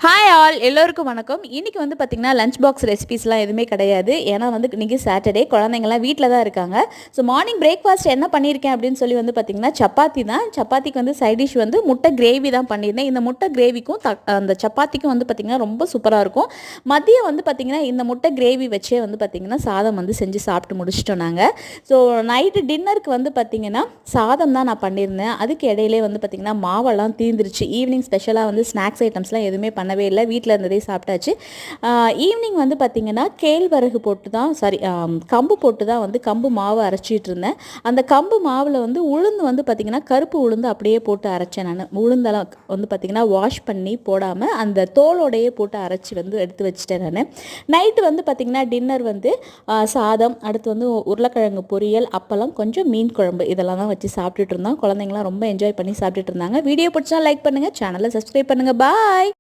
Hi all எல்லோருக்கும் வணக்கம். இன்றைக்கி வந்து பார்த்திங்கன்னா லஞ்ச் பாக்ஸ் ரெசிபீஸ்லாம் எதுவுமே கிடையாது. ஏன்னா வந்து இன்றைக்கி சாட்டர்டே, குழந்தைங்கள்லாம் வீட்டில் தான் இருக்காங்க. ஸோ மார்னிங் பிரேக்ஃபாஸ்ட் என்ன பண்ணியிருக்கேன் அப்படின்னு சொல்லி வந்து பார்த்திங்கன்னா சப்பாத்தி தான். சப்பாத்திக்கு வந்து சைட் டிஷ் வந்து முட்டை கிரேவி தான் பண்ணியிருந்தேன். இந்த முட்டை கிரேவிக்கும் அந்த சப்பாத்திக்கும் வந்து பார்த்திங்கன்னா ரொம்ப சூப்பராக இருக்கும். மதியம் வந்து பார்த்திங்கன்னா இந்த முட்டை கிரேவி வச்சே வந்து பார்த்திங்கன்னா சாதம் வந்து செஞ்சு சாப்பிட்டு முடிச்சிட்டோம் நாங்கள். ஸோ நைட்டு டின்னருக்கு வந்து பார்த்திங்கன்னா சாதம் தான் நான் பண்ணியிருந்தேன். அதுக்கு இடையிலே வந்து பார்த்திங்கன்னா மாவெல்லாம் தீர்ந்துருச்சு. ஈவினிங் ஸ்பெஷலாக வந்து ஸ்நாக்ஸ் ஐட்டம்ஸ்லாம் எதுவுமே பண்ணவே இல்லை, வீட்டில் இருந்ததே சாப்பிட்டாச்சு. ஈவினிங் வந்து பார்த்திங்கன்னா கேழ்வரகு போட்டு தான் கம்பு போட்டு தான் வந்து கம்பு மாவு அரைச்சிட்டு இருந்தேன். அந்த கம்பு மாவில் வந்து உளுந்து வந்து பார்த்திங்கன்னா கருப்பு உளுந்து அப்படியே போட்டு அரைச்சேன். நான் உளுந்தெல்லாம் வந்து பார்த்திங்கன்னா வாஷ் பண்ணி போடாமல் அந்த தோலோடையே போட்டு அரைச்சி வந்து எடுத்து வச்சுட்டேன். நான் நைட்டு வந்து பார்த்திங்கன்னா டின்னர் வந்து சாதம், அடுத்து வந்து உருளைக்கிழங்கு பொரியல், அப்பளம், கொஞ்சம் மீன் குழம்பு, இதெல்லாம் தான் வச்சு சாப்பிட்டுட்டு இருந்தோம். குழந்தைங்களாம் ரொம்ப என்ஜாய் பண்ணி சாப்பிட்டுட்டு இருந்தாங்க. வீடியோ பிடிச்சா லைக் பண்ணுங்கள், சேனலை சப்ஸ்கிரைப் பண்ணுங்கள். பாய்.